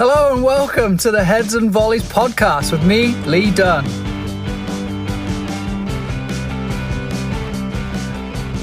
Hello and welcome to the Heads and Volleys podcast with me, Lee Dunn.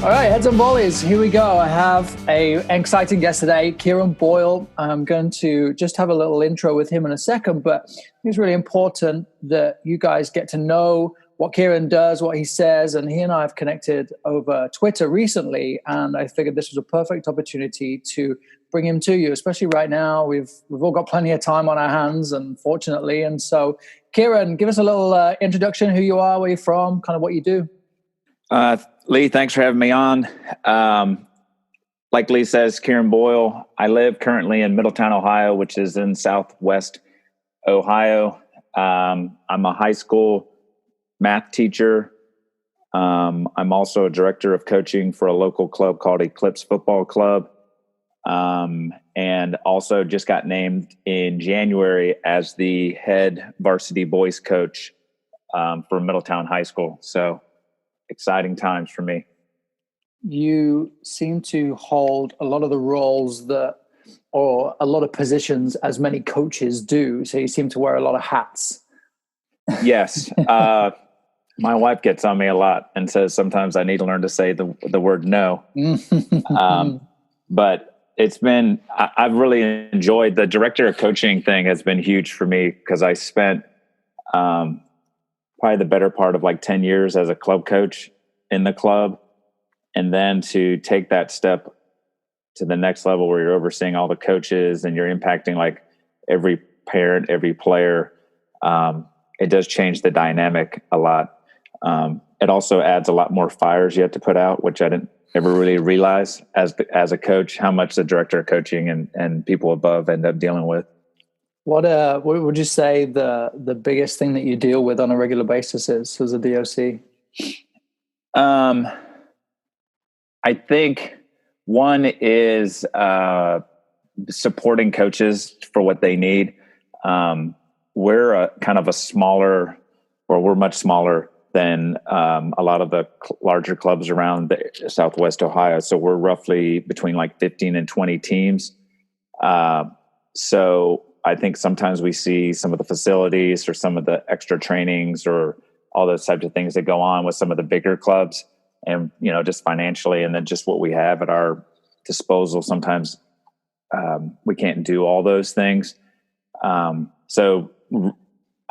All right, Heads and Volleys, here we go. I have an exciting guest today, Kieron Boyle. I'm going to just have a little intro with him in a second, but it's really important that you guys get to know what Kieron does, what he says, and he and I have connected over Twitter recently, and I figured this was a perfect opportunity to bring him to you, especially right now. We've all got plenty of time on our hands, unfortunately. And so, Kieron, give us a little introduction, who you are, where you're from, kind of what you do. Lee, thanks for having me on. Like Lee says, Kieron Boyle. I live currently in Middletown, Ohio, which is in Southwest Ohio. I'm a high school math teacher. I'm also a director of coaching for a local club called Eclipse Football Club. And also just got named in January as the head varsity boys coach for Middletown High School. So exciting times for me. You seem to hold a lot of the roles or a lot of positions as many coaches do. So you seem to wear a lot of hats. Yes. My wife gets on me a lot and says sometimes I need to learn to say the word no. But I've really enjoyed the director of coaching thing. Has been huge for me because I spent probably the better part of like 10 years as a club coach in the club. And then to take that step to the next level where you're overseeing all the coaches and you're impacting like every parent, every player, it does change the dynamic a lot. It also adds a lot more fires you have to put out, which I didn't ever really realize as a coach, how much the director of coaching and people above end up dealing with. What would you say the biggest thing that you deal with on a regular basis is as a DOC? I think one is supporting coaches for what they need. We're we're much smaller than a lot of the larger clubs around the Southwest Ohio. So we're roughly between like 15 and 20 teams. So I think sometimes we see some of the facilities or some of the extra trainings or all those types of things that go on with some of the bigger clubs and, just financially, and then just what we have at our disposal. Sometimes we can't do all those things. So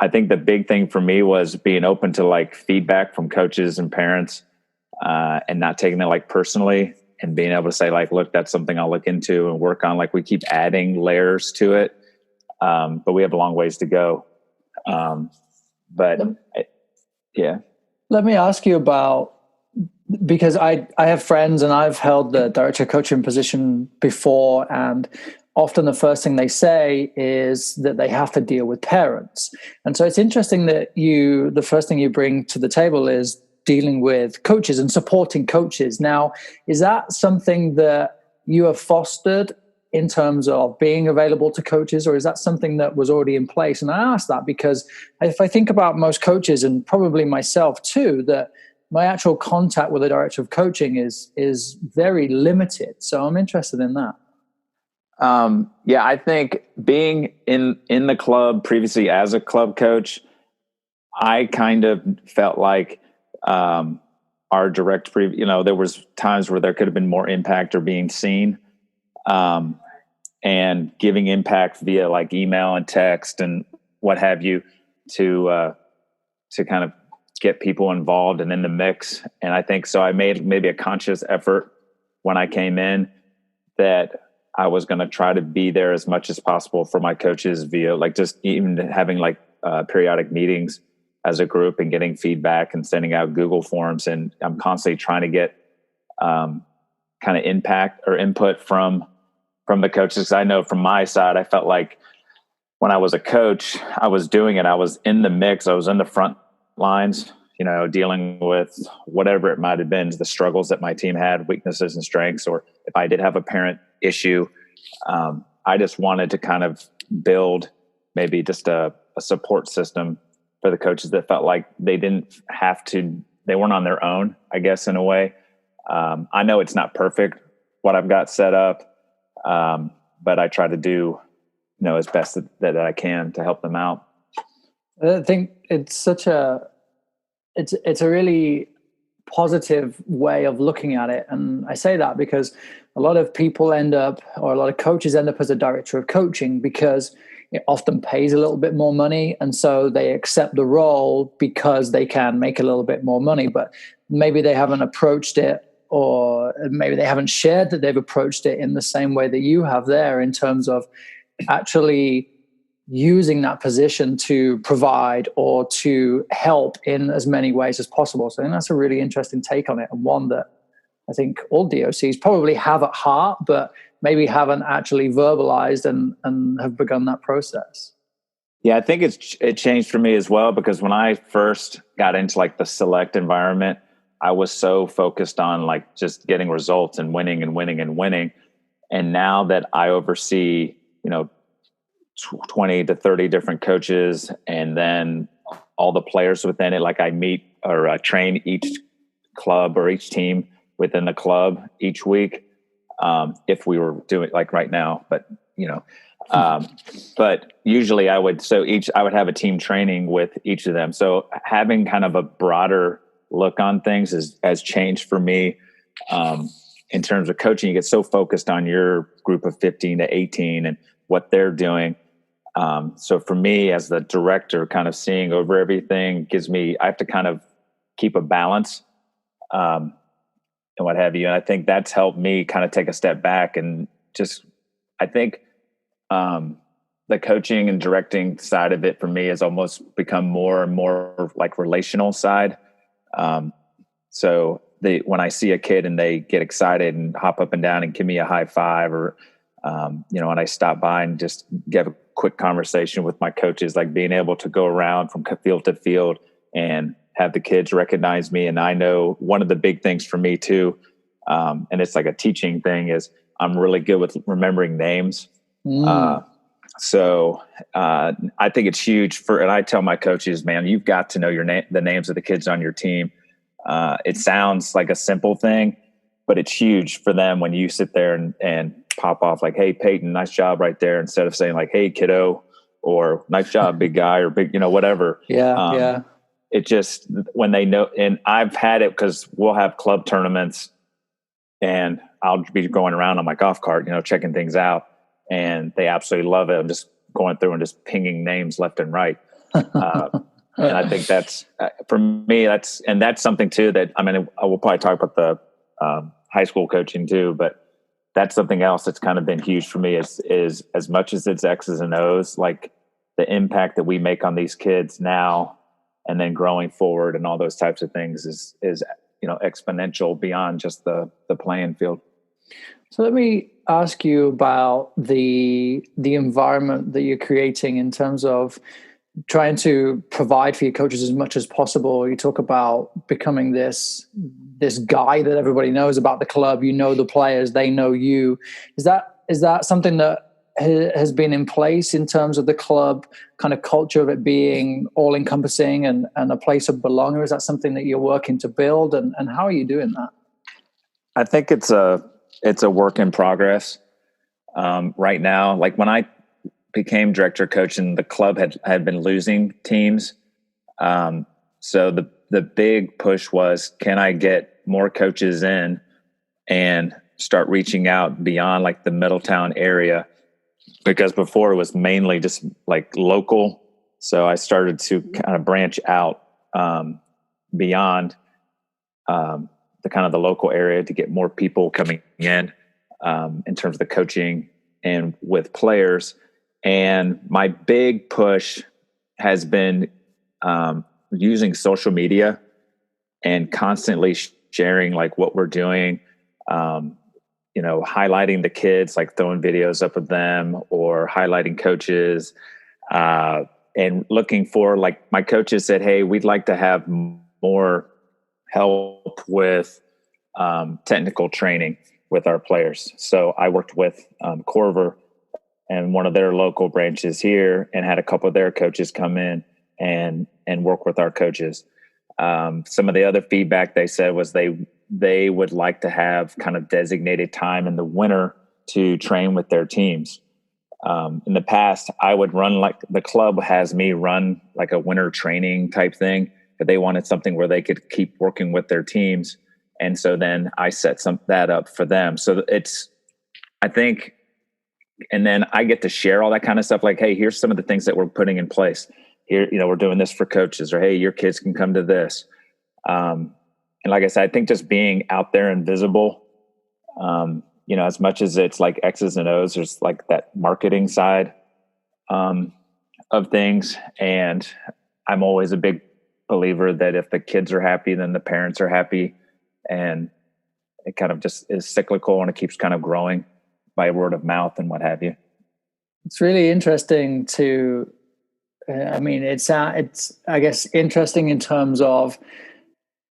I think the big thing for me was being open to like feedback from coaches and parents, and not taking it like personally and being able to say like, look, that's something I'll look into and work on. Like we keep adding layers to it. But we have a long ways to go. Yeah. Let me ask you about, because I have friends and I've held the director of coaching position before, and often the first thing they say is that they have to deal with parents. And so it's interesting that the first thing you bring to the table is dealing with coaches and supporting coaches. Now, is that something that you have fostered in terms of being available to coaches, or is that something that was already in place? And I ask that because if I think about most coaches, and probably myself too, that my actual contact with the director of coaching is very limited. So I'm interested in that. Yeah, I think being in the club previously as a club coach, I kind of felt like our direct there was times where there could have been more impact or being seen. And giving impact via like email and text and what have you to kind of get people involved and in the mix. And I think so I made maybe a conscious effort when I came in that I was going to try to be there as much as possible for my coaches via like just even having like periodic meetings as a group and getting feedback and sending out Google forms. And I'm constantly trying to get kind of impact or input from the coaches. 'Cause I know from my side, I felt like when I was a coach, I was doing it. I was in the mix. I was in the front lines, dealing with whatever it might've been, the struggles that my team had, weaknesses and strengths, or if I did have a parent issue, I just wanted to kind of build maybe just a support system for the coaches that felt like they weren't on their own, I guess, in a way. I know it's not perfect what I've got set up, but I try to do as best that I can to help them out. I think it's a really positive way of looking at it. And I say that because a lot of people end up, or a lot of coaches end up as a director of coaching because it often pays a little bit more money. And so they accept the role because they can make a little bit more money, but maybe they haven't approached it, or maybe they haven't shared that they've approached it in the same way that you have there, in terms of actually using that position to provide or to help in as many ways as possible. So I think that's a really interesting take on it, and one that I think all DOCs probably have at heart, but maybe haven't actually verbalized and have begun that process. Yeah, I think it changed for me as well, because when I first got into like the select environment, I was so focused on like just getting results and winning and winning and winning. And now that I oversee, 20 to 30 different coaches, and then all the players within it, like I meet or train each club or each team within the club each week. If we were doing like right now, but but usually I would have a team training with each of them. So having kind of a broader look on things has changed for me. In terms of coaching, you get so focused on your group of 15 to 18 and what they're doing. So for me as the director, kind of seeing over everything I have to kind of keep a balance, and what have you. And I think that's helped me kind of take a step back and just, I think, the coaching and directing side of it for me has almost become more and more like relational side. So when I see a kid and they get excited and hop up and down and give me a high five, or, and I stop by and just give a quick conversation with my coaches, like being able to go around from field to field and have the kids recognize me. And I know one of the big things for me too, and it's like a teaching thing, is I'm really good with remembering names. So I think it's huge and I tell my coaches, man, you've got to know the names of the kids on your team. It sounds like a simple thing, but it's huge for them when you sit there and pop off like, hey, Peyton, nice job right there, instead of saying like, hey, kiddo, or nice job, big guy, or big, whatever. Yeah. It just, when they know, and I've had it because we'll have club tournaments and I'll be going around on my golf cart, checking things out, and they absolutely love it. I'm just going through and just pinging names left and right. And I think that's, for me, that's something too that, I mean, I will probably talk about the high school coaching too, but that's something else that's kind of been huge for me is as much as it's X's and O's, like the impact that we make on these kids now and then growing forward and all those types of things is exponential beyond just the playing field. So let me ask you about the environment that you're creating in terms of trying to provide for your coaches as much as possible. You talk about becoming this guy that everybody knows about the club. The players, they know you. Is that something that has been in place in terms of the club kind of culture of it being all encompassing and a place of belonging? Or is that something that you're working to build? And how are you doing that? I think it's a work in progress. Right now, like when I became director of coaching, the club had been losing teams. So the big push was, can I get more coaches in and start reaching out beyond like the Middletown area? Because before it was mainly just like local. So I started to kind of branch out beyond the kind of the local area to get more people coming in terms of the coaching and with players. And my big push has been using social media and constantly sharing like what we're doing, highlighting the kids, like throwing videos up of them or highlighting coaches, and looking for, like, my coaches said, hey, we'd like to have more help with technical training with our players. So I worked with Corver and one of their local branches here and had a couple of their coaches come in and work with our coaches. Some of the other feedback they said was they would like to have kind of designated time in the winter to train with their teams. In the past, I would run, like the club has me run like a winter training type thing, but they wanted something where they could keep working with their teams. And so then I set that up for them. So I think, and then I get to share all that kind of stuff. Like, hey, here's some of the things that we're putting in place here. We're doing this for coaches, or, hey, your kids can come to this. And like I said, I think just being out there and visible, as much as it's like X's and O's, there's like that marketing side of things. And I'm always a big believer that if the kids are happy, then the parents are happy. And it kind of just is cyclical, and it keeps kind of growing by word of mouth and what have you. It's really interesting to, it's I guess interesting in terms of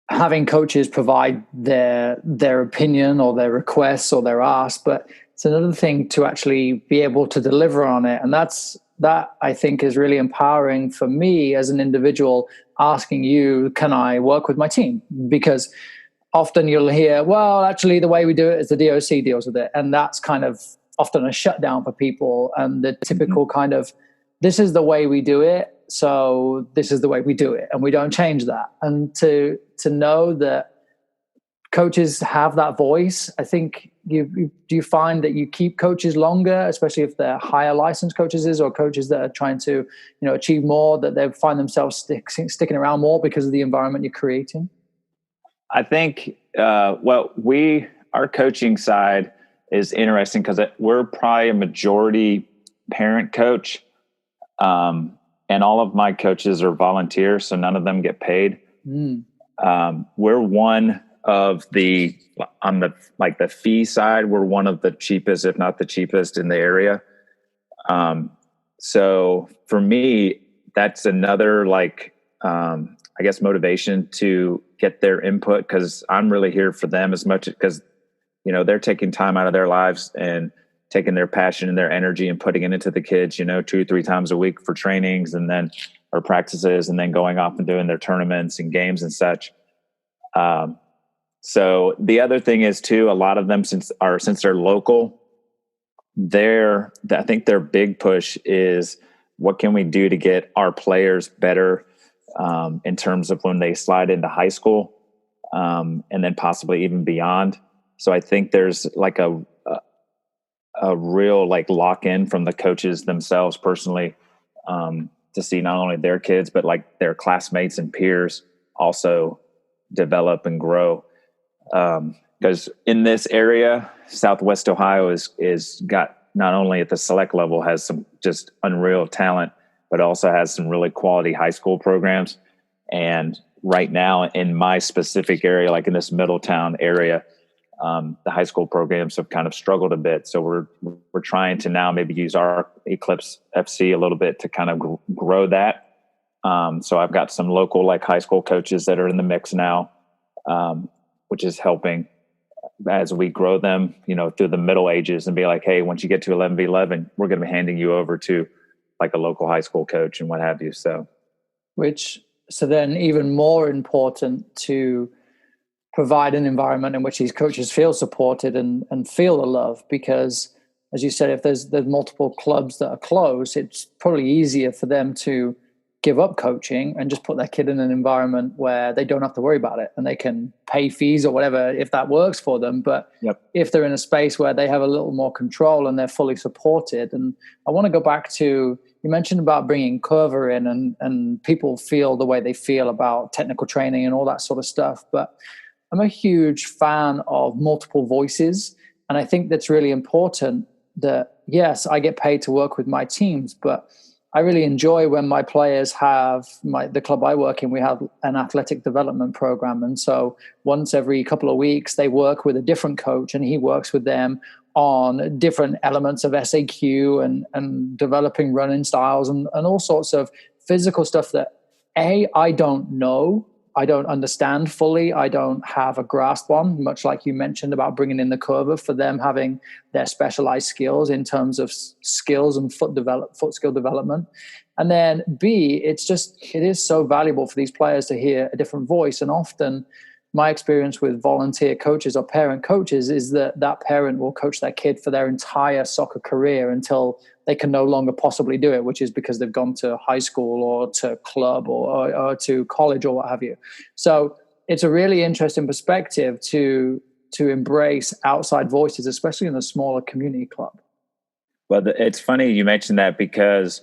having coaches provide their opinion or their requests or their asks, but it's another thing to actually be able to deliver on it. And that I think is really empowering for me as an individual, asking you, can I work with my team? Because often you'll hear, well, actually the way we do it is the DOC deals with it. And that's kind of often a shutdown for people. And the typical kind of, this is the way we do it, so this is the way we do it, and we don't change that. And to know that coaches have that voice, I think do you find that you keep coaches longer, especially if they're higher licensed coaches or coaches that are trying to achieve more, that they find themselves sticking around more because of the environment you're creating? I think our coaching side is interesting because we're probably a majority parent coach. And all of my coaches are volunteers, so none of them get paid. We're one of on the fee side, we're one of the cheapest, if not the cheapest in the area. So for me, that's another I guess motivation to get their input, because I'm really here for them as much, because they're taking time out of their lives and taking their passion and their energy and putting it into the kids, 2-3 times a week for trainings, and then or practices, and then going off and doing their tournaments and games and such. So the other thing is too, a lot of them, since they're local, I think their big push is, what can we do to get our players better in terms of when they slide into high school, and then possibly even beyond. So I think there's like a real lock in from the coaches themselves personally, to see not only their kids, but like their classmates and peers also develop and grow. Because in this area, Southwest Ohio is got, not only at the select level, has some just unreal talent, but also has some really quality high school programs. And right now in my specific area, like in this Middletown area, the high school programs have kind of struggled a bit. So we're trying to now maybe use our Eclipse FC a little bit to kind of grow that. So I've got some local high school coaches that are in the mix now, which is helping as we grow them, through the middle ages, and be like, hey, once you get to 11v11, we're going to be handing you over to a local high school coach and what have you. So then even more important to provide an environment in which these coaches feel supported and feel the love, because as you said, if there's multiple clubs that are close, it's probably easier for them to give up coaching and just put their kid in an environment where they don't have to worry about it, and they can pay fees or whatever if that works for them. But if they're in a space where they have a little more control and they're fully supported. And I want to go back to, you mentioned about bringing Curver in and people feel the way they feel about technical training and all that sort of stuff. But I'm a huge fan of multiple voices. And I think that's really important, that yes, I get paid to work with my teams, but I really enjoy when my players have the club I work in, we have an athletic development program. And so once every couple of weeks, they work with a different coach, and he works with them on different elements of SAQ and developing running styles and all sorts of physical stuff that I don't know. I don't understand fully. I don't have a grasp on, much like you mentioned about bringing in the Curver, for them having their specialized skills in terms of skills and foot skill development. And then B, it is so valuable for these players to hear a different voice. And often my experience with volunteer coaches or parent coaches is that parent will coach their kid for their entire soccer career until they can no longer possibly do it, which is because they've gone to high school or to club or to college or what have you. So it's a really interesting perspective to embrace outside voices, especially in a smaller community club. Well, it's funny you mentioned that because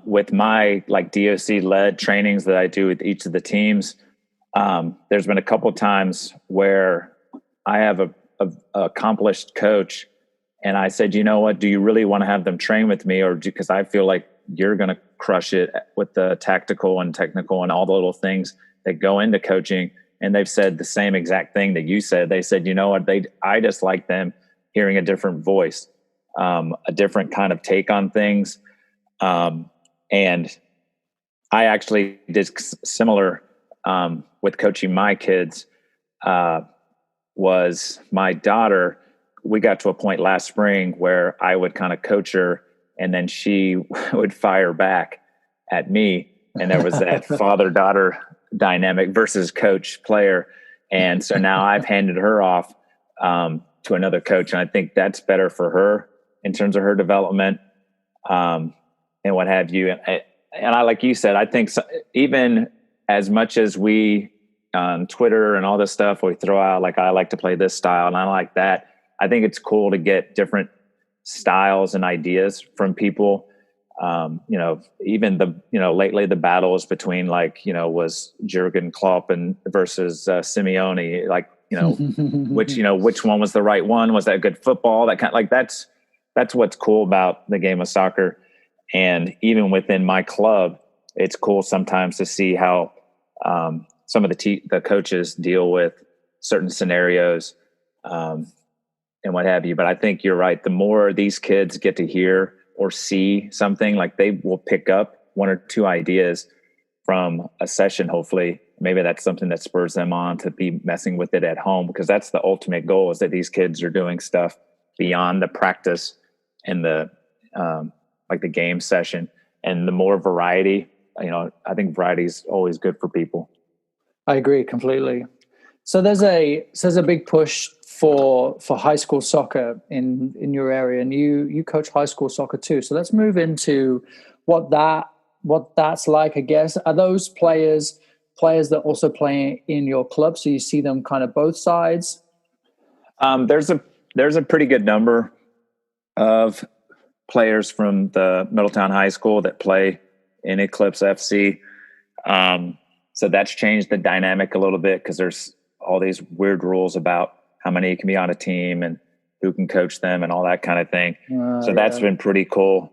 with my like DOC led trainings that I do with each of the teams, there's been a couple times where I have a accomplished coach, and I said, you know what, do you really want to have them train with me, or because I feel like you're going to crush it with the tactical and technical and all the little things that go into coaching? And they've said the same exact thing that you said. They said, you know what, I just like them hearing a different voice, a different kind of take on things. And I actually did similar with coaching my kids. Was my daughter, we got to a point last spring where I would kind of coach her and then she would fire back at me. And there was that father-daughter dynamic versus coach-player. And so now I've handed her off to another coach. And I think that's better for her in terms of her development and what have you. And I, like you said, I think even as much as we on Twitter and all this stuff, we throw out like, I like to play this style and I like that. I think it's cool to get different styles and ideas from people. Even lately the battles between was Jurgen Klopp and versus Simeone, which one was the right one? Was that good football? That kind of, like, that's what's cool about the game of soccer. And even within my club, it's cool sometimes to see how some of the coaches deal with certain scenarios and what have you. But I think you're right. The more these kids get to hear or see something, like, they will pick up one or two ideas from a session. Hopefully, maybe that's something that spurs them on to be messing with it at home, because that's the ultimate goal, is that these kids are doing stuff beyond the practice and the the game session. And the more variety, I think variety is always good for people. I agree completely. So there's a big push for high school soccer in your area, and you coach high school soccer too. So let's move into what that's like, I guess. Are those players that also play in your club? So you see them kind of both sides? There's a pretty good number of players from the Middletown High School that play in Eclipse FC. So that's changed the dynamic a little bit, because there's all these weird rules about how many can be on a team and who can coach them and all that kind of thing. So that's been pretty cool.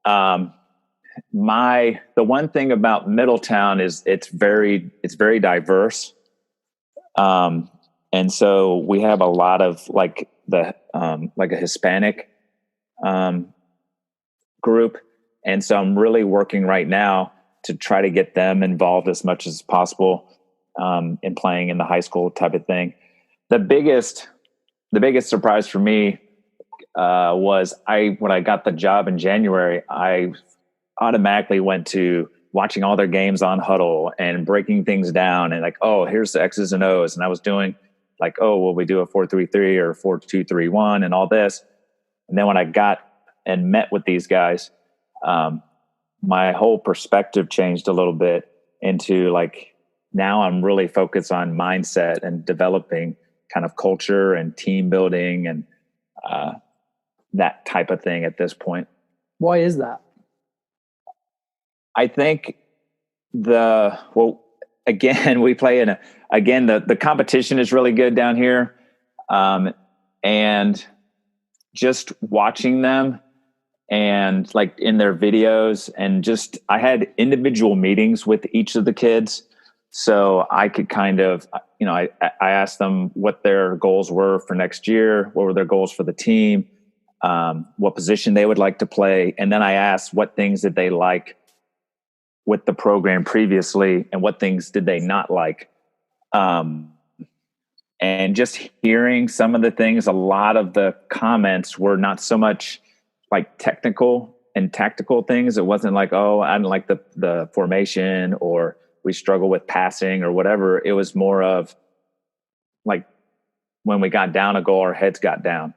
The one thing about Middletown is it's very diverse. And so we have a lot of like a Hispanic group. And so I'm really working right now to try to get them involved as much as possible in playing in the high school type of thing. The biggest surprise for me was when I got the job in January, I automatically went to watching all their games on Huddle and breaking things down and like, oh, here's the X's and O's. And I was doing like, oh, well, we do a 4-3-3 or 4-2-3-1 and all this. And then when I got and met with these guys, my whole perspective changed a little bit into like, now I'm really focused on mindset and developing kind of culture and team building and that type of thing at this point. Why is that? I think again, we play the competition is really good down here. And just watching them and like in their videos, and just, I had individual meetings with each of the kids. So I could kind of, I asked them what their goals were for next year. What were their goals for the team? What position they would like to play. And then I asked what things did they like with the program previously and what things did they not like. And just hearing some of the things, a lot of the comments were not so much like technical and tactical things. It wasn't like, oh, I didn't like the formation, or we struggle with passing or whatever. It was more of like, when we got down a goal, our heads got down,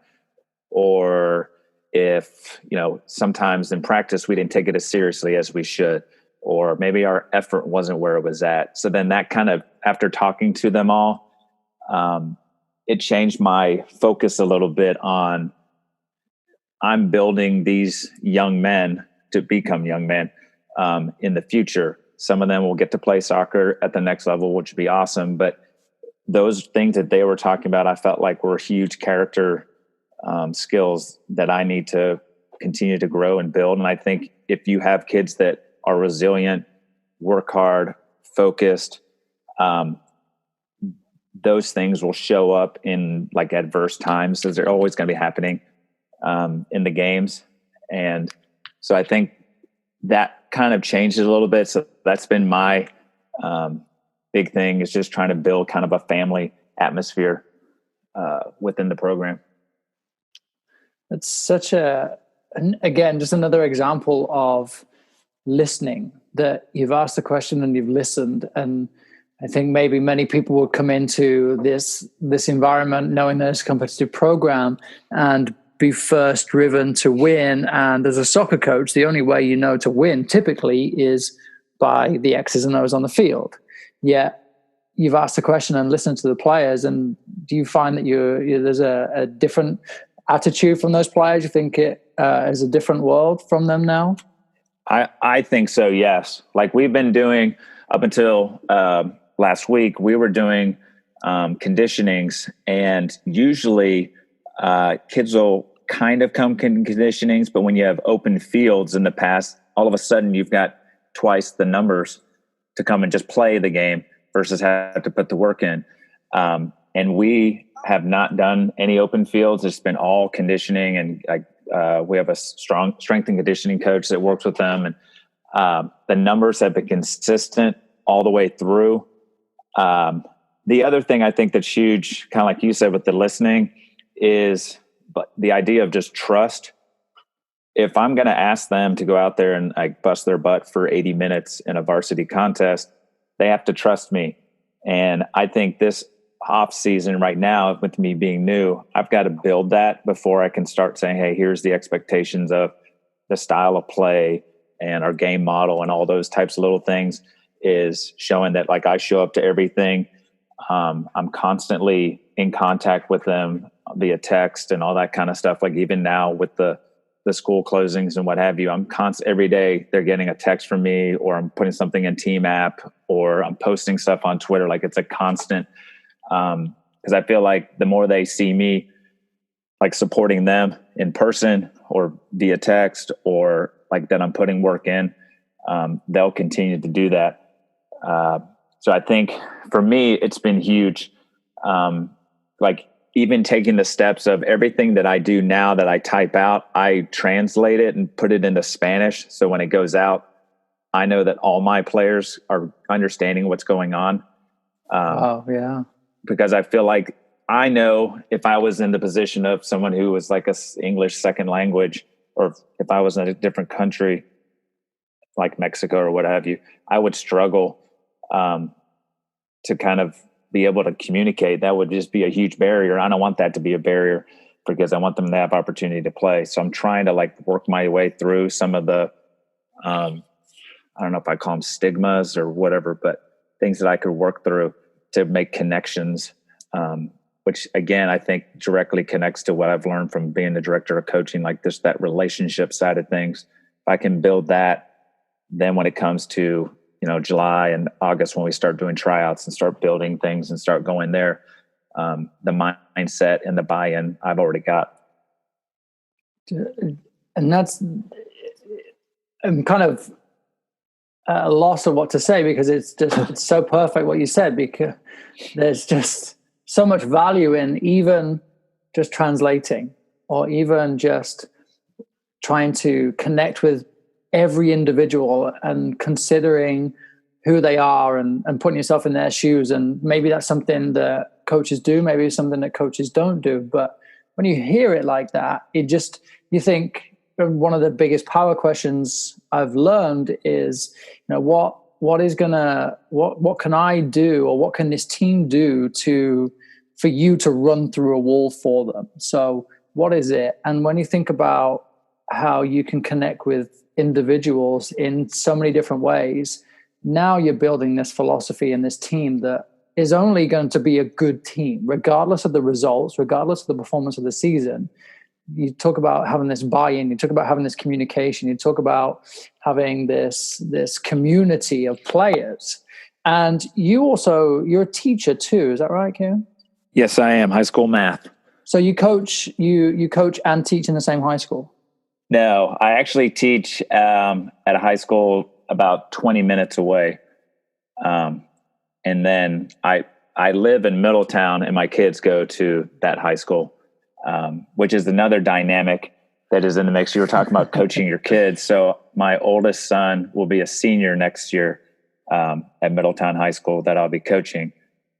or if, sometimes in practice we didn't take it as seriously as we should, or maybe our effort wasn't where it was at. So then that kind of, after talking to them all, it changed my focus a little bit on, I'm building these young men to become young men in the future. Some of them will get to play soccer at the next level, which would be awesome. But those things that they were talking about, I felt like were huge character skills that I need to continue to grow and build. And I think if you have kids that are resilient, work hard, focused, those things will show up in like adverse times, as they're always going to be happening in the games. And so I think that kind of changed it a little bit. So that's been my big thing, is just trying to build kind of a family atmosphere within the program. It's such again, just another example of listening, that you've asked the question and you've listened. And I think maybe many people would come into this environment knowing there's a competitive program and be first driven to win. And as a soccer coach, the only way you know to win typically is by the X's and O's on the field. Yet you've asked the question and listened to the players. And do you find that there's a different attitude from those players? You think it is a different world from them now? I think so, yes. Like we've been doing up until last week, we were doing conditionings, and usually kids will kind of come conditionings, but when you have open fields in the past, all of a sudden you've got twice the numbers to come and just play the game versus have to put the work in. And we have not done any open fields. It's been all conditioning, and we have a strong strength and conditioning coach that works with them, and the numbers have been consistent all the way through. The other thing I think that's huge, kind of like you said with the listening, is the idea of just trust. If I'm going to ask them to go out there and bust their butt for 80 minutes in a varsity contest, they have to trust me. And I think this off season right now, with me being new, I've got to build that before I can start saying, hey, here's the expectations of the style of play and our game model and all those types of little things, is showing that like I show up to everything. I'm constantly in contact with them via text and all that kind of stuff. Like even now with the school closings and what have you, I'm every day they're getting a text from me, or I'm putting something in team app, or I'm posting stuff on Twitter. Like it's a constant, because I feel like the more they see me like supporting them in person or via text, or like that I'm putting work in, they'll continue to do that. So I think for me, it's been huge. Like even taking the steps of everything that I do now that I type out, I translate it and put it into Spanish. So when it goes out, I know that all my players are understanding what's going on. Oh yeah. Because I feel like I know if I was in the position of someone who was like a English second language, or if I was in a different country like Mexico or what have you, I would struggle to kind of be able to communicate. That would just be a huge barrier. I don't want that to be a barrier, because I want them to have opportunity to play. So I'm trying to like work my way through some of the, I don't know if I call them stigmas or whatever, but things that I could work through to make connections, which again, I think directly connects to what I've learned from being the director of coaching, like this, that relationship side of things. If I can build that, then when it comes to, July and August, when we start doing tryouts and start building things and start going there, the mindset and the buy-in I've already got. And I'm kind of at a loss of what to say, because it's so perfect what you said, because there's just so much value in even just translating, or even just trying to connect with every individual and considering who they are and putting yourself in their shoes. And maybe that's something that coaches do, maybe it's something that coaches don't do. But when you hear it like that, you think one of the biggest power questions I've learned is, what can I do, or what can this team do for you to run through a wall for them? So What is it? And when you think about how you can connect with individuals in so many different ways, now you're building this philosophy and this team that is only going to be a good team, regardless of the results, regardless of the performance of the season. You talk about having this buy-in, you talk about having this communication, you talk about having this community of players. And you're a teacher too, is that right, Kieron? Yes, I am. High school math. So you coach and teach in the same high school? No, I actually teach at a high school about 20 minutes away. And then I live in Middletown, and my kids go to that high school, which is another dynamic that is in the mix. You were talking about coaching your kids. So my oldest son will be a senior next year at Middletown High School that I'll be coaching.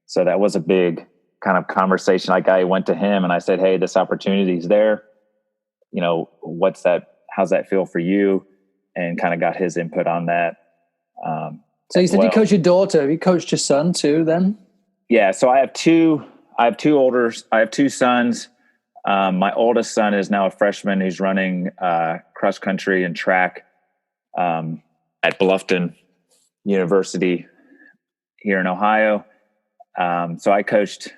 So that was a big kind of conversation. Like, I went to him and I said, hey, this opportunity is there. You know, how's that feel for you? And kind of got his input on that. So you said you coach your daughter. Have you coached your son too then? Yeah. So I have two sons. My oldest son is now a freshman who's running cross country and track at Bluffton University here in Ohio. So I coached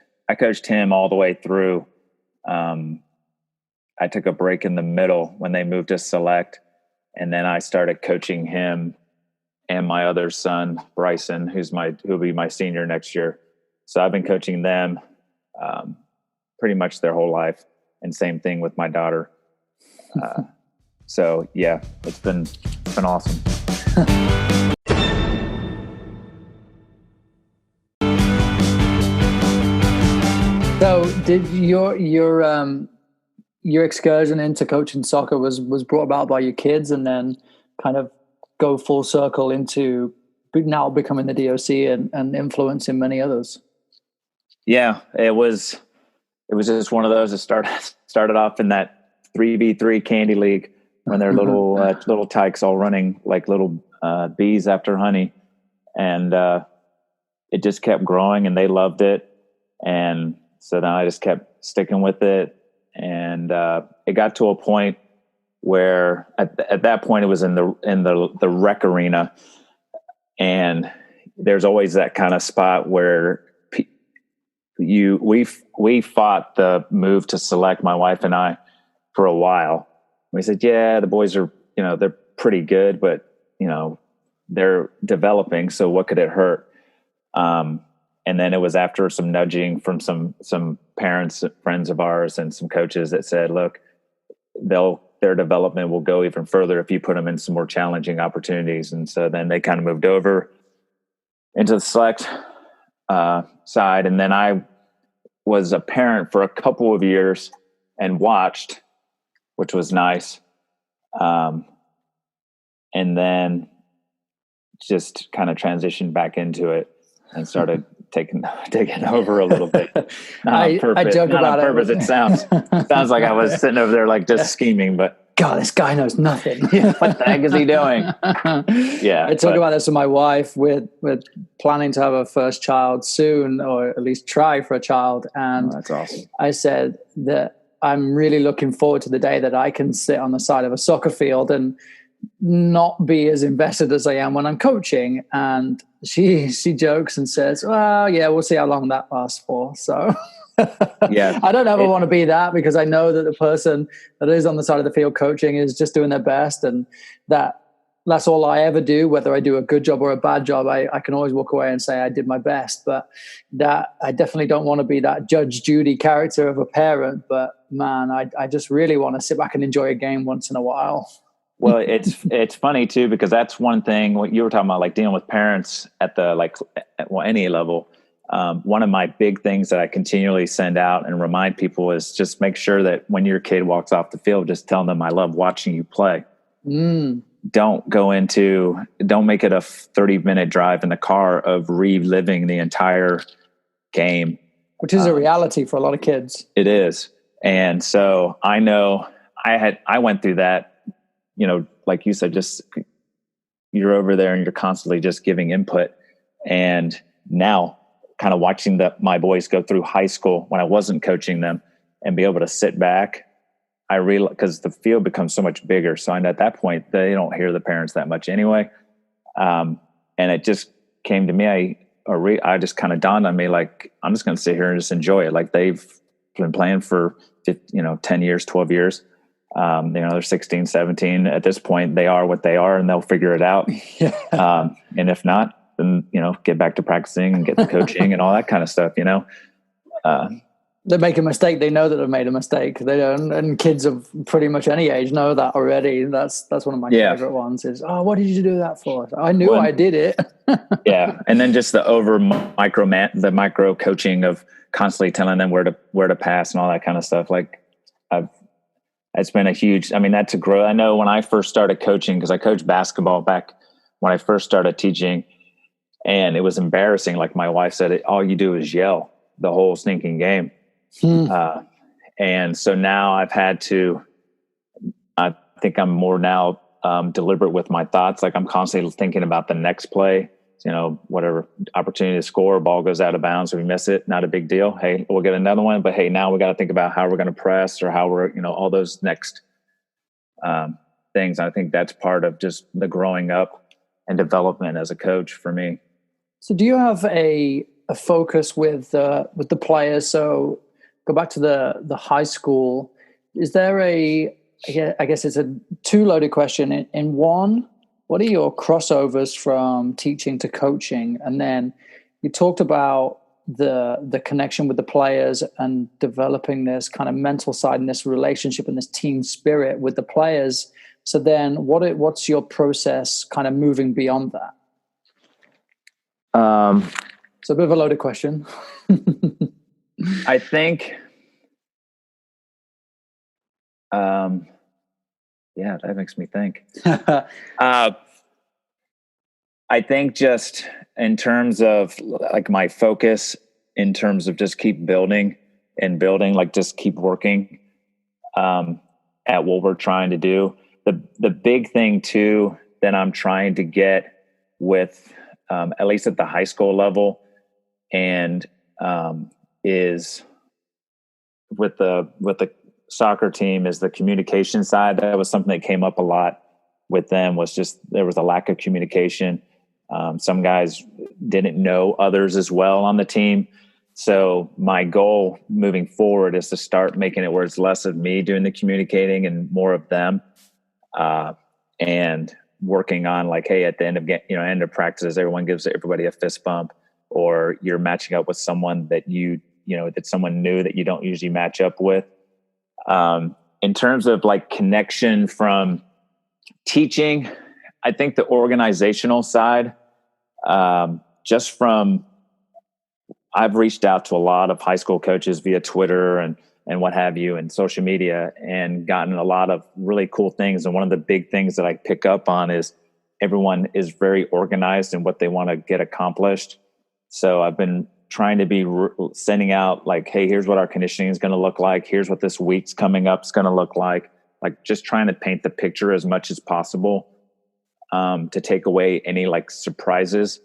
him all the way through. I took a break in the middle when they moved to select, and then I started coaching him and my other son, Bryson, who'll be my senior next year. So I've been coaching them pretty much their whole life, and same thing with my daughter. So yeah, it's been awesome. So did your excursion into coaching soccer was brought about by your kids, and then kind of go full circle into now becoming the DOC and influencing many others? Yeah, it was just one of those that started off in that 3v3 candy league when they're little tykes all running like little bees after honey. And it just kept growing, and they loved it. And so then I just kept sticking with it. And it got to a point where at that point it was in the rec arena, and there's always that kind of spot where we fought the move to select, my wife and I, for a while. We said, yeah, the boys are, they're pretty good, but they're developing, so what could it hurt? And then it was after some nudging from some parents, friends of ours, and some coaches that said, look, their development will go even further if you put them in some more challenging opportunities. And so then they kind of moved over into the select side. And then I was a parent for a couple of years and watched, which was nice. And then just kind of transitioned back into it and started taking over a little bit. Not on purpose. I joke about it. It sounds like I was sitting over there like just scheming, but God, this guy knows nothing. What the heck is he doing? Yeah. I talk about this with my wife. We're planning to have a first child soon, or at least try for a child. And that's awesome. I said that I'm really looking forward to the day that I can sit on the side of a soccer field and not be as invested as I am when I'm coaching. And she jokes and says, well, yeah, we'll see how long that lasts for. So yeah, I don't ever want to be that, because I know that the person that is on the side of the field coaching is just doing their best, and that's all I ever do. Whether I do a good job or a bad job, I can always walk away and say I did my best. But that I definitely don't want to be that Judge Judy character of a parent. But man, I just really want to sit back and enjoy a game once in a while. Well, it's funny too, because that's one thing what you were talking about, like dealing with parents at any level. One of my big things that I continually send out and remind people is just make sure that when your kid walks off the field, just tell them I love watching you play. Don't make it a 30-minute drive in the car of reliving the entire game, which is a reality for a lot of kids. It is. And so I know I went through that. Like you said, just you're over there and you're constantly just giving input. And now kind of watching my boys go through high school when I wasn't coaching them and be able to sit back I realized, because the field becomes so much bigger. So at that point, they don't hear the parents that much anyway. And it just came to me. I just kind of dawned on me, like, I'm just going to sit here and just enjoy it. Like, they've been playing for 10 years, 12 years. They're 16, 17 at this point. They are what they are, and they'll figure it out. And if not, then, get back to practicing and get the coaching and all that kind of stuff, They make a mistake. They know that they've made a mistake. They don't, and kids of pretty much any age know that already. That's one of my favorite ones. Is, oh, what did you do that for? I knew I did it. Yeah, and then just the micro coaching of constantly telling them where to pass and all that kind of stuff. Like, it's been a huge. I mean, that's a growth. I know when I first started coaching, because I coached basketball back when I first started teaching, and it was embarrassing. Like, my wife said, all you do is yell the whole stinking game. And so now I think I'm more now deliberate with my thoughts. Like, I'm constantly thinking about the next play, whatever opportunity to score, ball goes out of bounds. If we miss it, not a big deal. Hey, we'll get another one. But hey, now we got to think about how we're going to press, or how we're, all those next things. I think that's part of just the growing up and development as a coach for me. So do you have a focus with the players? So go back to the high school. Is there I guess it's a two-loaded question. In one, what are your crossovers from teaching to coaching? And then you talked about the connection with the players and developing this kind of mental side and this relationship and this team spirit with the players. So then what's your process kind of moving beyond that? So a bit of a loaded question. I think, that makes me think. I think just in terms of like my focus, in terms of just keep building, like just keep working at what we're trying to do. The big thing too that I'm trying to get with, at least at the high school level, and is with the soccer team, is the communication side. That was something that came up a lot with them, was just there was a lack of communication. Some guys didn't know others as well on the team. So my goal moving forward is to start making it where it's less of me doing the communicating and more of them, and working on, like, hey, at the end of practices, everyone gives everybody a fist bump, or you're matching up with someone that that someone new that you don't usually match up with. In terms of like connection from teaching, I think the organizational side, I've reached out to a lot of high school coaches via Twitter and what have you, and social media, and gotten a lot of really cool things. And one of the big things that I pick up on is everyone is very organized in what they want to get accomplished. So I've been trying to be sending out, like, hey, here's what our conditioning is going to look like. Here's what this week's coming up is going to look like just trying to paint the picture as much as possible, to take away any like surprises,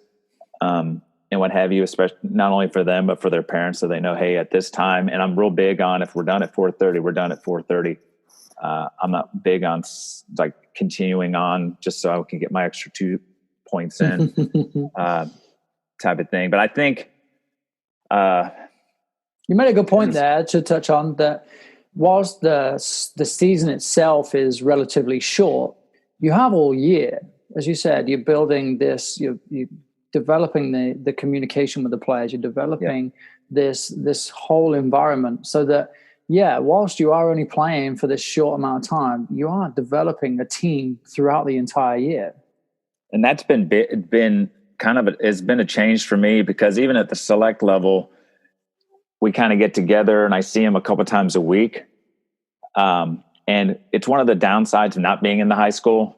and what have you, especially not only for them, but for their parents. So they know, hey, at this time, and I'm real big on, if we're done at 4:30, we're done at 4:30. I'm not big on like continuing on just so I can get my extra 2 points in, type of thing. But I think, you made a good point there to touch on that. Whilst the season itself is relatively short, you have all year. As you said, you're building this, you're developing the communication with the players, you're developing this whole environment, so that, whilst you are only playing for this short amount of time, you are developing a team throughout the entire year. And that's been kind of it's been a change for me, because even at the select level, we kind of get together and I see them a couple of times a week. And it's one of the downsides of not being in the high school,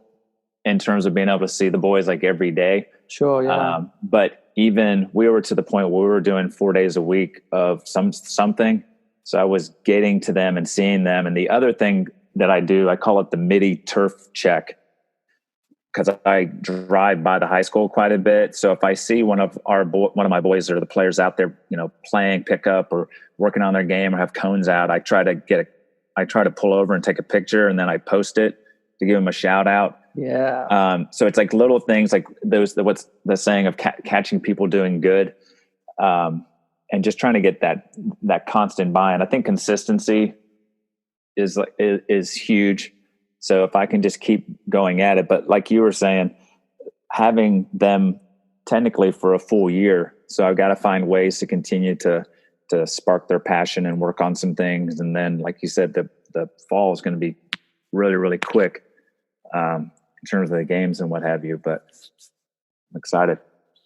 in terms of being able to see the boys like every day. Sure. Yeah. But even we were to the point where we were doing 4 days a week of something. So I was getting to them and seeing them. And the other thing that I do, I call it the MIDI turf check, because I drive by the high school quite a bit. So if I see one of my boys or the players out there, playing pickup or working on their game or have cones out, I I try to pull over and take a picture, and then I post it to give them a shout out. Yeah. So it's like little things like those, what's the saying of catching people doing good. And just trying to get that constant buy-in. I think consistency is huge. So if I can just keep going at it, but like you were saying, having them technically for a full year. So I've got to find ways to continue to spark their passion and work on some things. And then, like you said, the fall is going to be really, really quick in terms of the games and what have you, but I'm excited.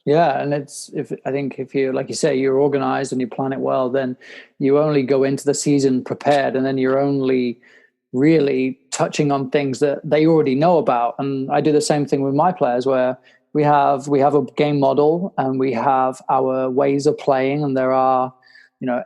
Yeah, and I think if you, like you say, you're organized and you plan it well, then you only go into the season prepared, and then you're only really touching on things that they already know about. And I do the same thing with my players, where we have a game model and we have our ways of playing, and there are,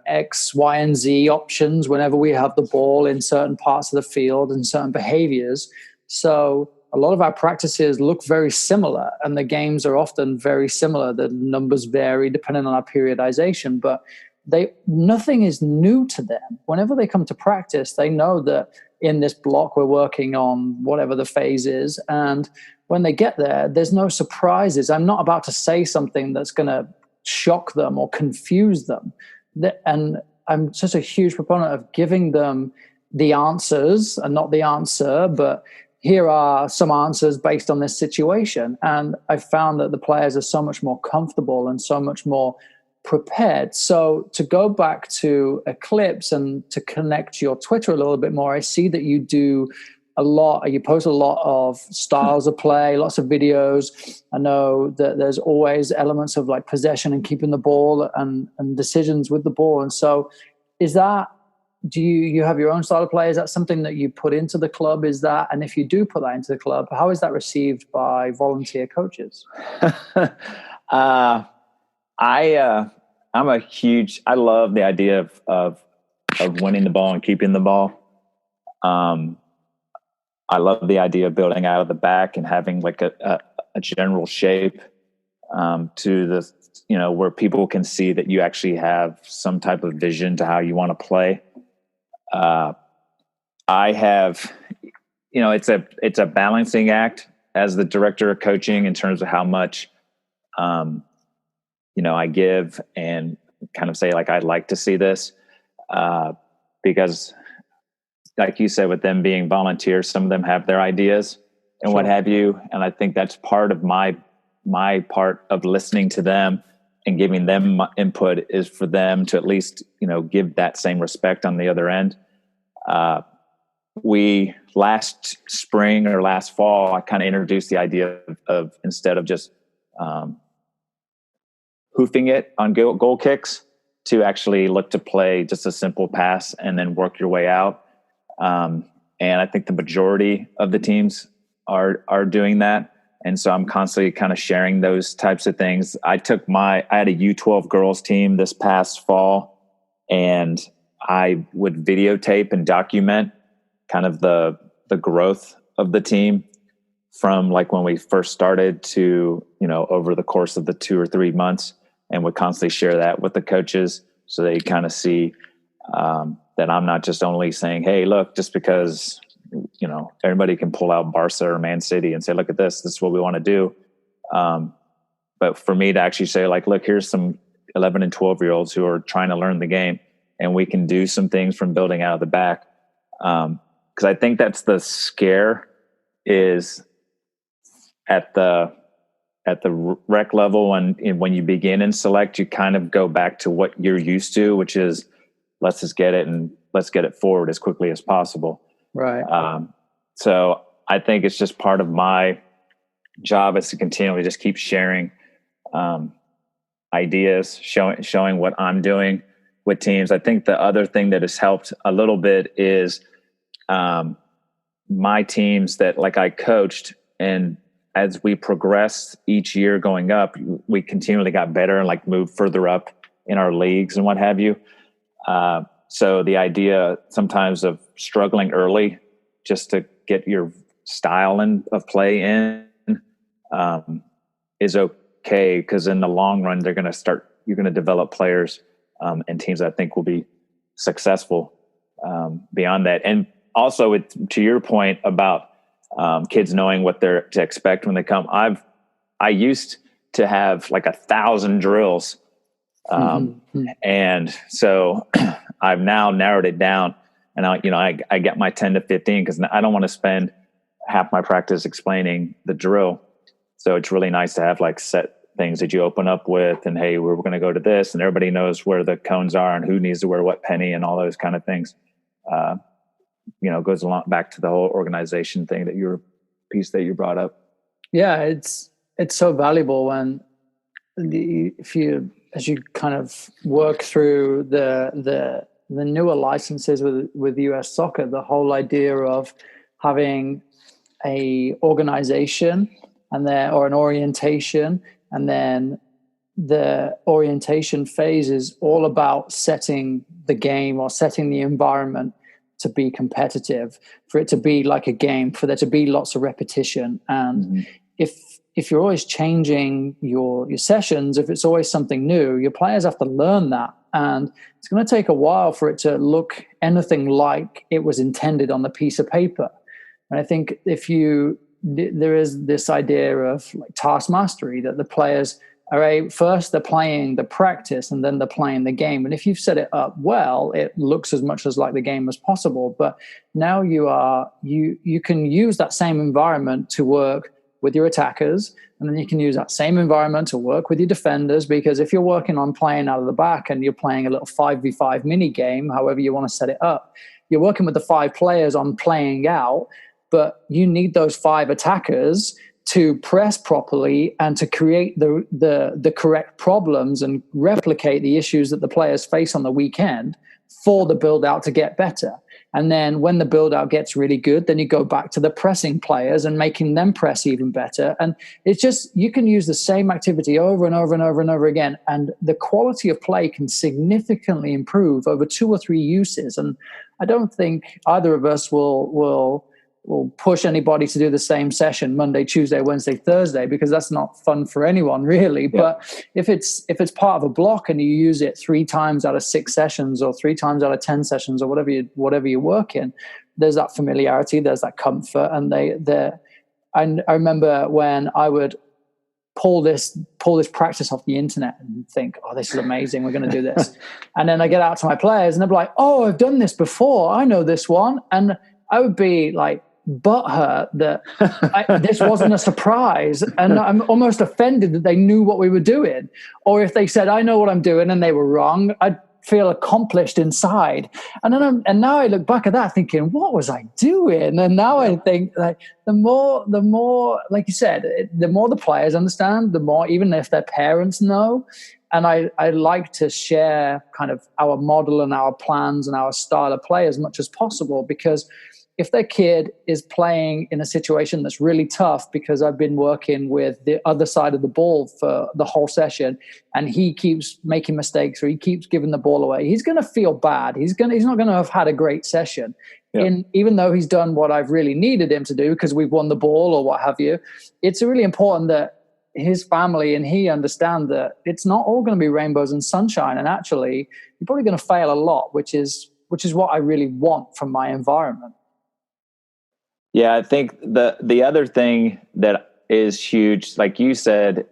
X, Y, and Z options whenever we have the ball in certain parts of the field and certain behaviors. So a lot of our practices look very similar, and the games are often very similar. The numbers vary depending on our periodization, but nothing is new to them. Whenever they come to practice, they know that in this block we're working on whatever the phase is, and when they get there, there's no surprises. I'm not about to say something that's going to shock them or confuse them. And I'm such a huge proponent of giving them the answers and not the answer, but here are some answers based on this situation. And I found that the players are so much more comfortable and so much more prepared. So to go back to Eclipse and to connect your Twitter a little bit more, I see that you post a lot of styles of play, lots of videos. I know that there's always elements of like possession and keeping the ball and decisions with the ball. And so do you have your own style of play? Is that something that you put into the club? And if you do put that into the club, how is that received by volunteer coaches? I love the idea of winning the ball and keeping the ball. I love the idea of building out of the back and having like a general shape to the, where people can see that you actually have some type of vision to how you want to play. I have, it's a balancing act as the director of coaching in terms of how much, I give and kind of say like, I'd like to see this, because like you said, with them being volunteers, some of them have their ideas and what have you. And I think that's part of my part of listening to them and giving them input is for them to at least, give that same respect on the other end. We last spring or last fall, I kind of introduced the idea of instead of just hoofing it on goal kicks, to actually look to play just a simple pass and then work your way out. And I think the majority of the teams are doing that. And so I'm constantly kind of sharing those types of things. I had a U12 girls team this past fall, and I would videotape and document kind of the growth of the team from like when we first started to, over the course of the 2 or 3 months, and would constantly share that with the coaches. So they kind of see, that I'm not just only saying, hey, look, just because, everybody can pull out Barca or Man City and say, look at this is what we want to do. But for me to actually say like, look, here's some 11 and 12-year-olds who are trying to learn the game, and we can do some things from building out of the back. Cause I think that's the scare is at the rec level. And when you begin in select, you kind of go back to what you're used to, which is let's just get it and let's get it forward as quickly as possible. Right. So I think it's just part of my job is to continually just keep sharing ideas, showing what I'm doing with teams. I think the other thing that has helped a little bit is my teams that like I coached, and as we progressed each year going up, we continually got better and like moved further up in our leagues and what have you. So the idea sometimes of struggling early just to get your style of play in is okay, because in the long run, you're going to develop players and teams that I think will be successful beyond that. And also, to your point about kids knowing what they're to expect when they come, I used to have like 1,000 drills, and so I've now narrowed it down, and I get my 10 to 15 because I don't want to spend half my practice explaining the drill. So it's really nice to have like set things that you open up with, and hey, we're going to go to this, and everybody knows where the cones are and who needs to wear what penny and all those kind of things. Goes along back to the whole organization thing that piece that you brought up. Yeah, it's so valuable when as you kind of work through the newer licenses with US soccer, the whole idea of having a organization or an orientation, and then the orientation phase is all about setting the game or setting the environment to be competitive, for it to be like a game, for there to be lots of repetition. And if you're always changing your sessions, if it's always something new, your players have to learn that. And it's going to take a while for it to look anything like it was intended on the piece of paper. And I think there is this idea of like task mastery, that the players first they're playing the practice and then they're playing the game. And if you've set it up well, it looks as much as like the game as possible. But now you can use that same environment to work with your attackers, and then you can use that same environment to work with your defenders, because if you're working on playing out of the back and you're playing a little 5v5 mini game, however you want to set it up, you're working with the 5 players on playing out, but you need those 5 attackers to press properly and to create the correct problems and replicate the issues that the players face on the weekend for the build out to get better. And then when the build out gets really good, then you go back to the pressing players and making them press even better. And it's just, you can use the same activity over and over and over and over again, and the quality of play can significantly improve over 2 or 3 uses. And I don't think either of us will push anybody to do the same session Monday, Tuesday, Wednesday, Thursday, because that's not fun for anyone really. Yeah. But if it's part of a block and you use it 3 times out of 6 sessions or 3 times out of 10 sessions or whatever you work in, there's that familiarity, there's that comfort. And I remember when I would pull this practice off the internet and think, oh, this is amazing, we're going to do this. And then I get out to my players and they're like, oh, I've done this before, I know this one. And I would be like, butthurt that this wasn't a surprise, and I'm almost offended that they knew what we were doing. Or if they said, I know what I'm doing, and they were wrong, I'd feel accomplished inside. And now I look back at that thinking, what was I doing? And now I think, like, the more, like you said, the more the players understand, the more, even if their parents know. And I like to share kind of our model and our plans and our style of play as much as possible, because if their kid is playing in a situation that's really tough, because I've been working with the other side of the ball for the whole session, and he keeps making mistakes or he keeps giving the ball away, he's going to feel bad. He's not going to have had a great session. Yep. Even though he's done what I've really needed him to do because we've won the ball or what have you, it's really important that his family and he understand that it's not all going to be rainbows and sunshine. And actually, you're probably going to fail a lot, which is what I really want from my environment. Yeah, I think the other thing that is huge, like you said,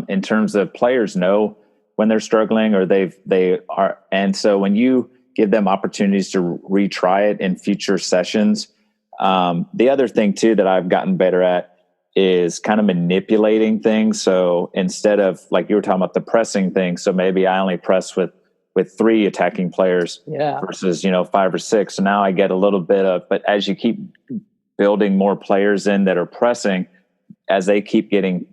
in terms of players know when they're struggling or they are, and so when you give them opportunities to retry it in future sessions, the other thing too that I've gotten better at is kind of manipulating things. So instead of, like you were talking about the pressing thing, so maybe I only press with 3 attacking players versus 5 or 6. So now I get a little bit of, but as you keep building more players in that are pressing, as they keep getting,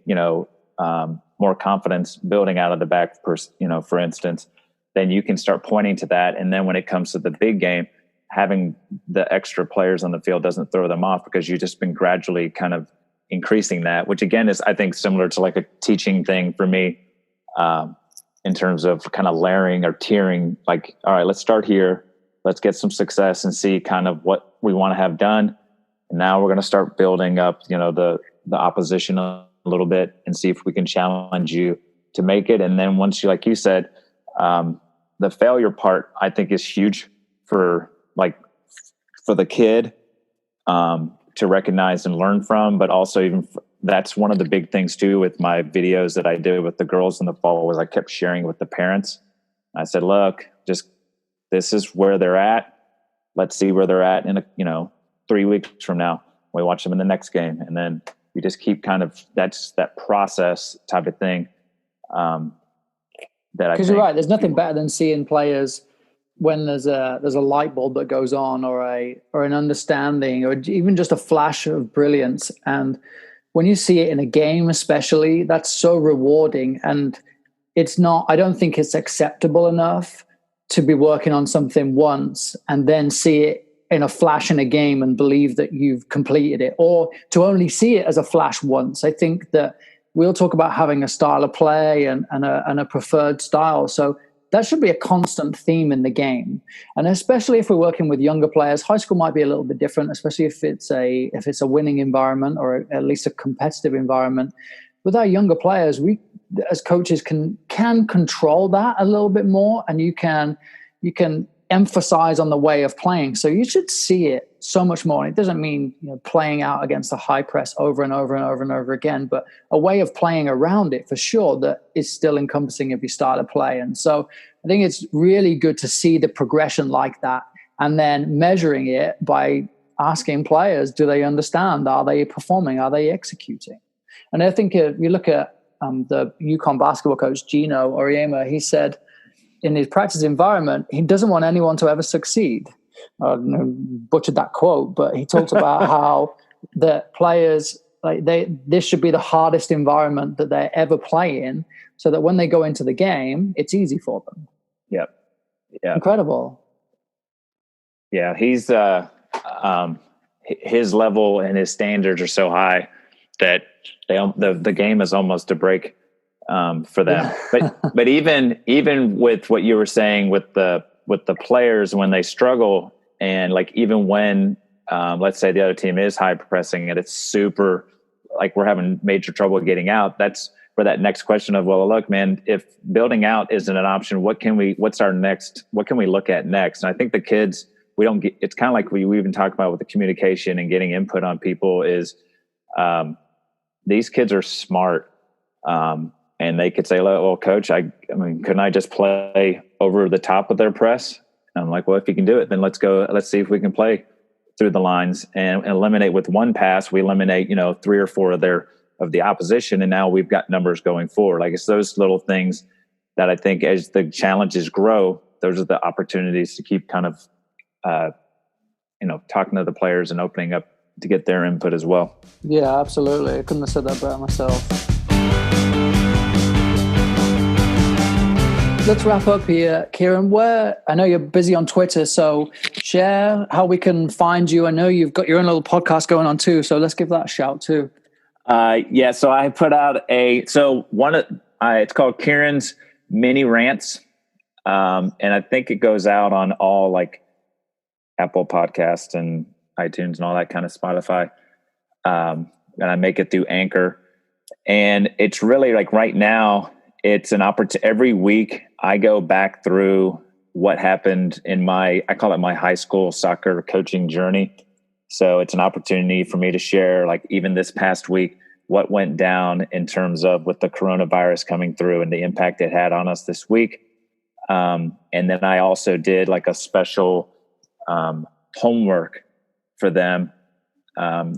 more confidence building out of the back, for instance, then you can start pointing to that. And then when it comes to the big game, having the extra players on the field doesn't throw them off, because you've just been gradually kind of increasing that, which again is, I think, similar to like a teaching thing for me, in terms of kind of layering or tiering, like, all right, let's start here. Let's get some success and see kind of what we want to have done. And now we're going to start building up, the opposition a little bit and see if we can challenge you to make it. And then once you, like you said, the failure part, I think, is huge for like for the kid to recognize and learn from, but also even that's one of the big things too with my videos that I did with the girls in the fall was I kept sharing with the parents. I said, look, just this is where they're at. Let's see where they're at in 3 weeks from now. We watch them in the next game, and then we just keep kind of that's that process type of thing. Because you're right, there's nothing better than seeing players when there's a light bulb that goes on, or an understanding, or even just a flash of brilliance. And when you see it in a game, especially, that's so rewarding. And it's not. I don't think it's acceptable enough to be working on something once and then see it in a flash in a game and believe that you've completed it, or to only see it as a flash once. I think that we'll talk about having a style of play and a preferred style. So that should be a constant theme in the game. And especially if we're working with younger players, high school might be a little bit different, especially if it's a winning environment or at least a competitive environment. With our younger players, we as coaches can control that a little bit more, and you can emphasize on the way of playing. So you should see it so much more. And it doesn't mean playing out against the high press over and over and over and over again, but a way of playing around it for sure that is still encompassing of your style of play. And so I think it's really good to see the progression like that, and then measuring it by asking players, do they understand? Are they performing? Are they executing? And I think if you look at the UConn basketball coach, Gino Auriemma, he said in his practice environment, he doesn't want anyone to ever succeed. I butchered that quote, but he talked about how the players, this should be the hardest environment that they ever play in, so that when they go into the game, it's easy for them. Yep. Yeah. Incredible. Yeah. He's, his level and his standards are so high that the game is almost a break for them. Yeah. but even with what you were saying with the players when they struggle, and like even when let's say the other team is high pressing and it's super like we're having major trouble getting out, that's where that next question of, well, look, man, if building out isn't an option, what can we look at next? And I think the kids, it's kind of like we even talked about with the communication and getting input on people is these kids are smart. And they could say, well, coach, I mean, couldn't I just play over the top of their press? And I'm like, well, if you can do it, then let's go. Let's see if we can play through the lines and eliminate with one pass. We eliminate, 3 or 4 of the opposition. And now we've got numbers going forward. Like it's those little things that I think as the challenges grow, those are the opportunities to keep kind of, talking to the players and opening up to get their input as well. Yeah, absolutely. I couldn't have said that better myself. Let's wrap up here, Kieron. I know you're busy on Twitter, so share how we can find you. I know you've got your own little podcast going on too, so let's give that a shout too. Yeah, so I put out it's called Kieron's Mini Rants, and I think it goes out on all like Apple Podcasts and iTunes and all that kind of Spotify, and I make it through Anchor, and it's really like right now. It's an opportunity. Every week I go back through what happened in I call it my high school soccer coaching journey. So it's an opportunity for me to share, like even this past week, what went down in terms of with the coronavirus coming through and the impact it had on us this week. And then I also did like a special homework for them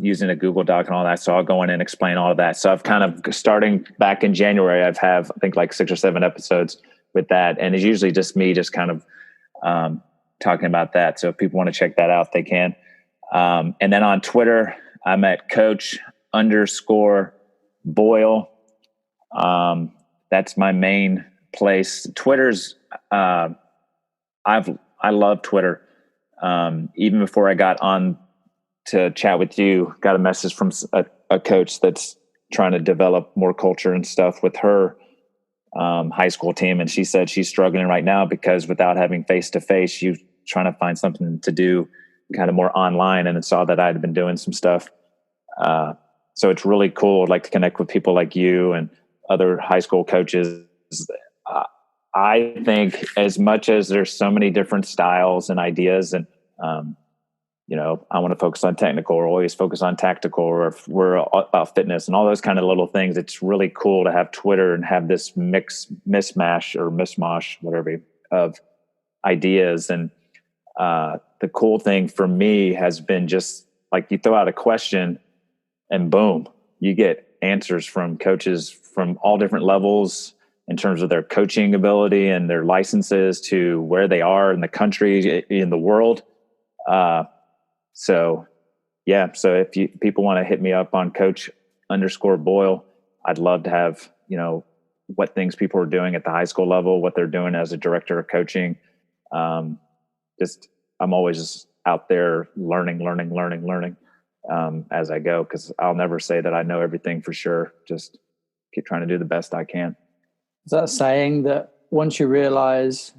using a Google Doc and all that. So I'll go in and explain all of that. So I've kind of starting back in January, I think like 6 or 7 episodes with that. And it's usually just me just kind of talking about that. So if people want to check that out, they can. And then on Twitter, I'm at Coach_Boyle. That's my main place. Twitter's, I love Twitter. Even before I got on to chat with you, got a message from a coach that's trying to develop more culture and stuff with her high school team. And she said she's struggling right now because without having face-to-face, she's trying to find something to do kind of more online, and it saw that I'd been doing some stuff. So it's really cool. I'd like to connect with people like you and other high school coaches. I think as much as there's so many different styles and ideas, and I want to focus on technical or always focus on tactical, or if we're about fitness and all those kind of little things. It's really cool to have Twitter and have this mishmash, whatever, of ideas. And the cool thing for me has been just like you throw out a question and boom, you get answers from coaches from all different levels in terms of their coaching ability and their licenses to where they are in the country, in the world. So if people want to hit me up on Coach_Boyle, I'd love to have, what things people are doing at the high school level, what they're doing as a director of coaching. I'm always just out there learning as I go, because I'll never say that I know everything for sure. Just keep trying to do the best I can. Is that saying that once you realize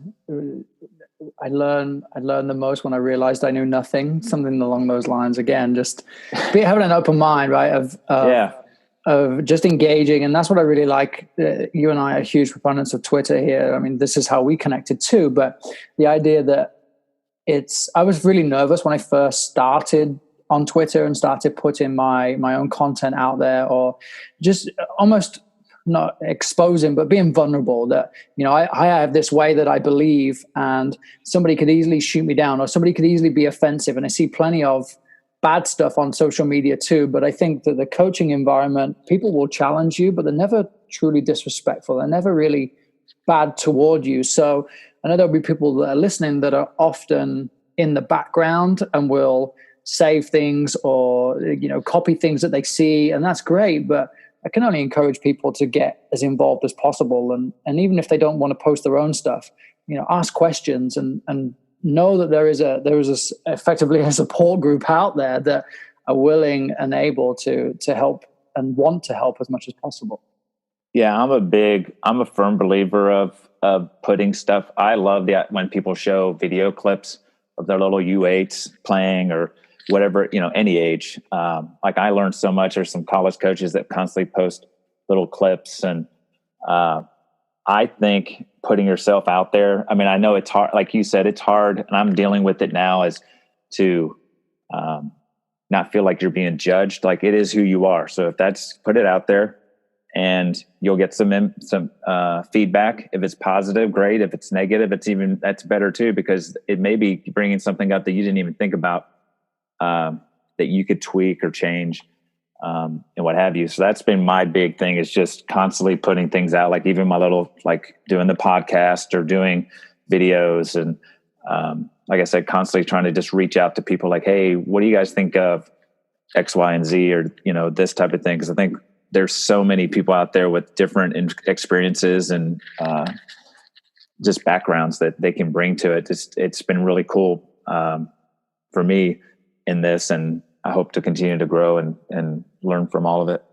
I learned the most when I realized I knew nothing, something along those lines? Again, just having an open mind, right? Of just engaging. And that's what I really like. You and I are huge proponents of Twitter here. I mean, this is how we connected too. But the idea that I was really nervous when I first started on Twitter and started putting my own content out there, or just almost not exposing, but being vulnerable, that, I have this way that I believe, and somebody could easily shoot me down, or somebody could easily be offensive. And I see plenty of bad stuff on social media too. But I think that the coaching environment, people will challenge you, but they're never truly disrespectful. They're never really bad toward you. So I know there'll be people that are listening that are often in the background and will save things or, copy things that they see. And that's great. But I can only encourage people to get as involved as possible. And even if they don't want to post their own stuff, ask questions and know that there is effectively a support group out there that are willing and able to help and want to help as much as possible. Yeah, I'm a firm believer of putting stuff. I love when people show video clips of their little U8s playing or whatever, any age. Like I learned so much. There's some college coaches that constantly post little clips. And I think putting yourself out there, I mean, I know it's hard, like you said, it's hard, and I'm dealing with it now, as to not feel like you're being judged. Like, it is who you are. So if put it out there, and you'll get some feedback. If it's positive, great. If it's negative, that's better too, because it may be bringing something up that you didn't even think about, that you could tweak or change, and what have you. So that's been my big thing, is just constantly putting things out, like even my little, like doing the podcast or doing videos. And like I said, constantly trying to just reach out to people like, hey, what do you guys think of X, Y, and Z, or, this type of thing? Because I think there's so many people out there with different experiences and just backgrounds that they can bring to it. It's been really cool for me in this, and I hope to continue to grow and learn from all of it.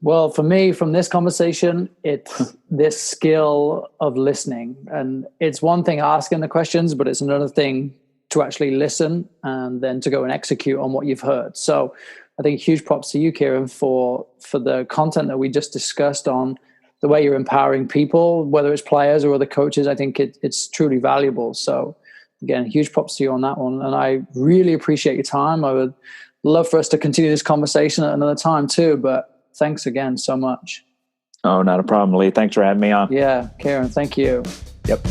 Well, for me, from this conversation, it's this skill of listening. And it's one thing asking the questions, but it's another thing to actually listen and then to go and execute on what you've heard. So I think huge props to you, Kieron, for the content that we just discussed on the way you're empowering people, whether it's players or other coaches. I think it's truly valuable. So again, huge props to you on that one. And I really appreciate your time. I would love for us to continue this conversation at another time too, but thanks again so much. Oh, not a problem, Lee. Thanks for having me on. Yeah, Kieron, thank you. Yep.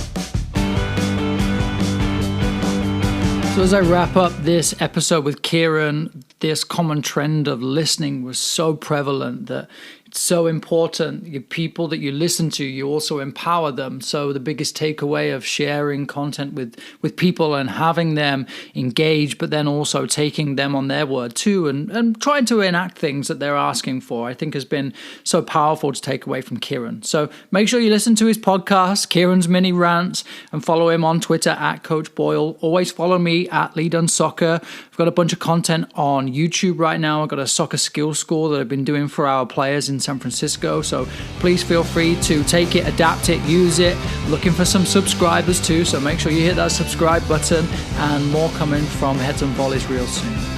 So as I wrap up this episode with Kieron, this common trend of listening was so prevalent that it's so important. The people that you listen to, you also empower them. So the biggest takeaway of sharing content with people and having them engage, but then also taking them on their word too, and trying to enact things that they're asking for, I think has been so powerful to take away from Kieron. So make sure you listen to his podcast, Kieron's Mini Rants, and follow him on Twitter at Coach Boyle. Always follow me at Lee Dunn Soccer. I've got a bunch of content on YouTube right now. I've got a soccer skills score that I've been doing for our players in San Francisco. So please feel free to take it, adapt it, use it. Looking for some subscribers too. So make sure you hit that subscribe button, and more coming from Heads and Volleys real soon.